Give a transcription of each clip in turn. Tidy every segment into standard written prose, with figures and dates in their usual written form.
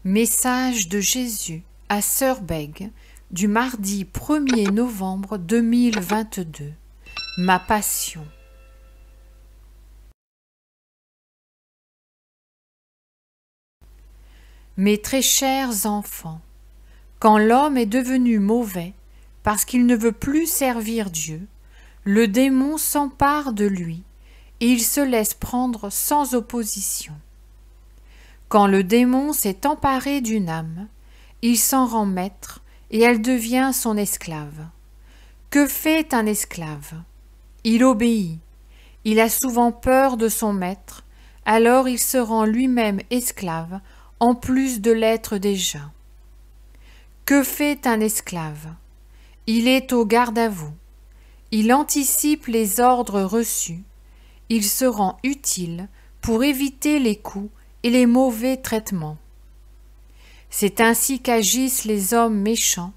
Message de Jésus à Sœur Bègue du mardi 1er novembre 2022. Ma passion. Mes très chers enfants, quand l'homme est devenu mauvais parce qu'il ne veut plus servir Dieu, le démon s'empare de lui et il se laisse prendre sans opposition. Quand le démon s'est emparé d'une âme, il s'en rend maître et elle devient son esclave. Que fait un esclave? Il obéit. Il a souvent peur de son maître, alors il se rend lui-même esclave, en plus de l'être déjà. Que fait un esclave? Il est au garde à vous. Il anticipe les ordres reçus. Il se rend utile pour éviter les coups et les mauvais traitements. C'est ainsi qu'agissent les hommes méchants,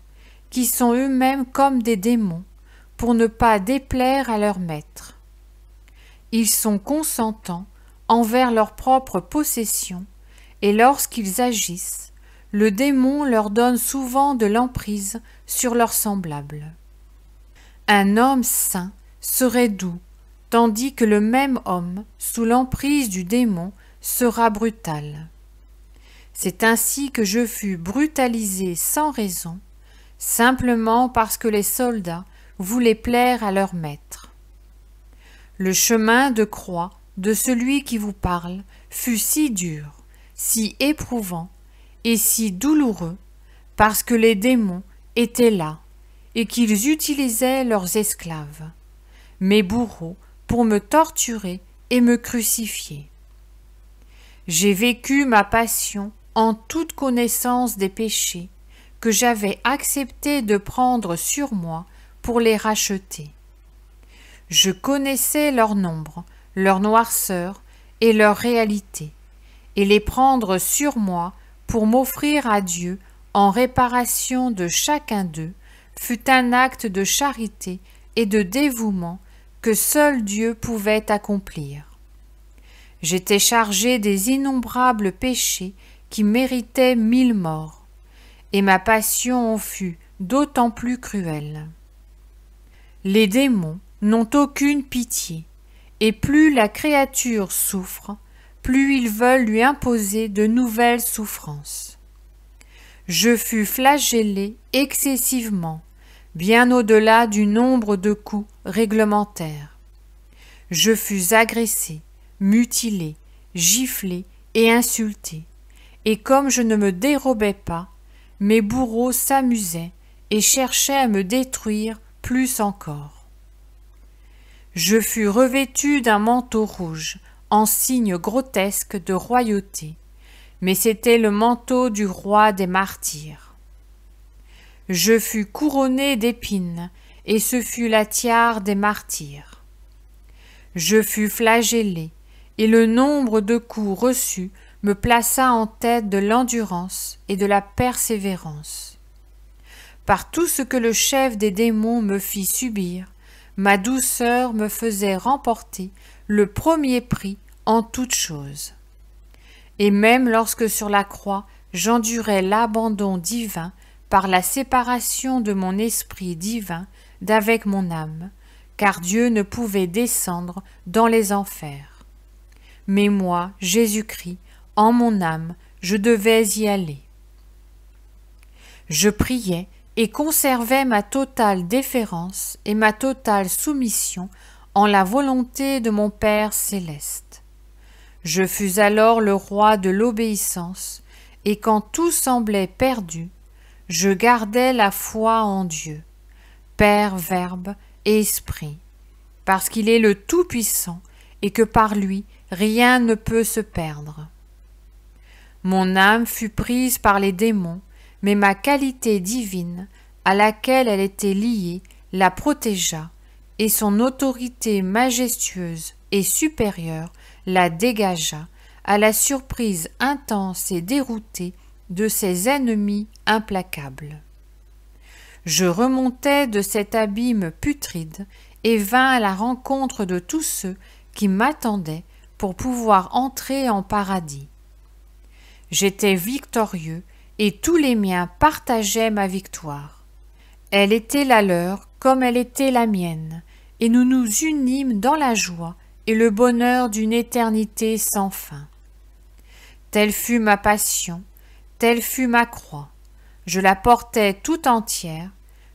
qui sont eux-mêmes comme des démons, pour ne pas déplaire à leur maître. Ils sont consentants envers leur propre possession, et lorsqu'ils agissent, le démon leur donne souvent de l'emprise sur leurs semblables. Un homme saint serait doux, tandis que le même homme, sous l'emprise du démon, sera brutal. C'est ainsi que je fus brutalisé sans raison, simplement parce que les soldats voulaient plaire à leur maître. Le chemin de croix de celui qui vous parle fut si dur, si éprouvant et si douloureux, parce que les démons étaient là et qu'ils utilisaient leurs esclaves, mes bourreaux, pour me torturer et me crucifier. J'ai vécu ma passion en toute connaissance des péchés que j'avais accepté de prendre sur moi pour les racheter. Je connaissais leur nombre, leur noirceur et leur réalité, et les prendre sur moi pour m'offrir à Dieu en réparation de chacun d'eux fut un acte de charité et de dévouement que seul Dieu pouvait accomplir. J'étais chargé des innombrables péchés qui méritaient 1000 morts, et ma passion en fut d'autant plus cruelle. Les démons n'ont aucune pitié, et plus la créature souffre, plus ils veulent lui imposer de nouvelles souffrances. Je fus flagellé excessivement, bien au-delà du nombre de coups réglementaires. Je fus agressé, mutilé, giflé et insulté, et comme je ne me dérobais pas, mes bourreaux s'amusaient et cherchaient à me détruire plus encore. Je fus revêtu d'un manteau rouge, en signe grotesque de royauté, mais c'était le manteau du roi des martyrs. Je fus couronné d'épines, et ce fut la tiare des martyrs. Je fus flagellé, et le nombre de coups reçus me plaça en tête de l'endurance et de la persévérance. Par tout ce que le chef des démons me fit subir, ma douceur me faisait remporter le premier prix en toutes choses. Et même lorsque sur la croix j'endurais l'abandon divin par la séparation de mon esprit divin d'avec mon âme, car Dieu ne pouvait descendre dans les enfers. Mais moi, Jésus-Christ, en mon âme, je devais y aller. Je priais et conservais ma totale déférence et ma totale soumission en la volonté de mon Père céleste. Je fus alors le roi de l'obéissance, et quand tout semblait perdu, je gardais la foi en Dieu, Père, Verbe et Esprit, parce qu'il est le Tout-Puissant et que par lui rien ne peut se perdre. Mon âme fut prise par les démons, mais ma qualité divine, à laquelle elle était liée, la protégea, et son autorité majestueuse et supérieure la dégagea, à la surprise intense et déroutée de ses ennemis implacables. Je remontai de cet abîme putride et vins à la rencontre de tous ceux qui m'attendaient pour pouvoir entrer en paradis. J'étais victorieux et tous les miens partageaient ma victoire. Elle était la leur comme elle était la mienne, et nous nous unîmes dans la joie et le bonheur d'une éternité sans fin. Telle fut ma passion, telle fut ma croix. Je la portais tout entière,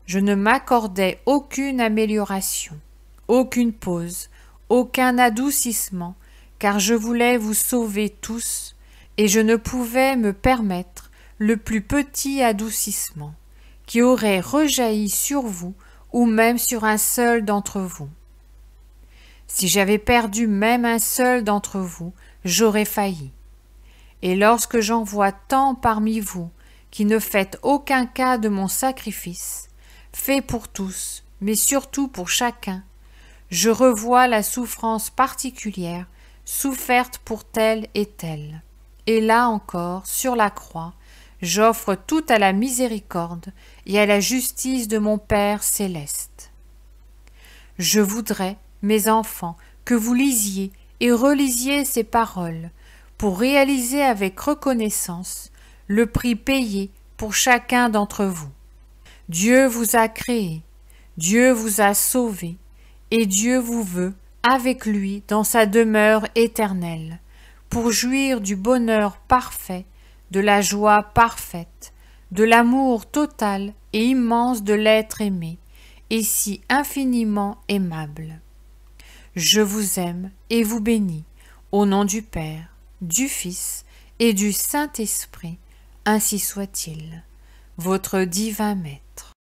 je ne m'accordais aucune amélioration, aucune pause, aucun adoucissement, car je voulais vous sauver tous, et je ne pouvais me permettre le plus petit adoucissement, qui aurait rejailli sur vous ou même sur un seul d'entre vous. Si j'avais perdu même un seul d'entre vous, j'aurais failli. Et lorsque j'en vois tant parmi vous qui ne faites aucun cas de mon sacrifice, fait pour tous, mais surtout pour chacun, je revois la souffrance particulière soufferte pour tel et tel. Et là encore, sur la croix, j'offre tout à la miséricorde et à la justice de mon Père céleste. Je voudrais, mes enfants, que vous lisiez et relisiez ces paroles pour réaliser avec reconnaissance le prix payé pour chacun d'entre vous. Dieu vous a créé, Dieu vous a sauvé, et Dieu vous veut avec lui dans sa demeure éternelle, pour jouir du bonheur parfait, de la joie parfaite, de l'amour total et immense de l'être aimé, et si infiniment aimable. Je vous aime et vous bénis, au nom du Père, du Fils et du Saint-Esprit, ainsi soit-il. Votre divin Maître.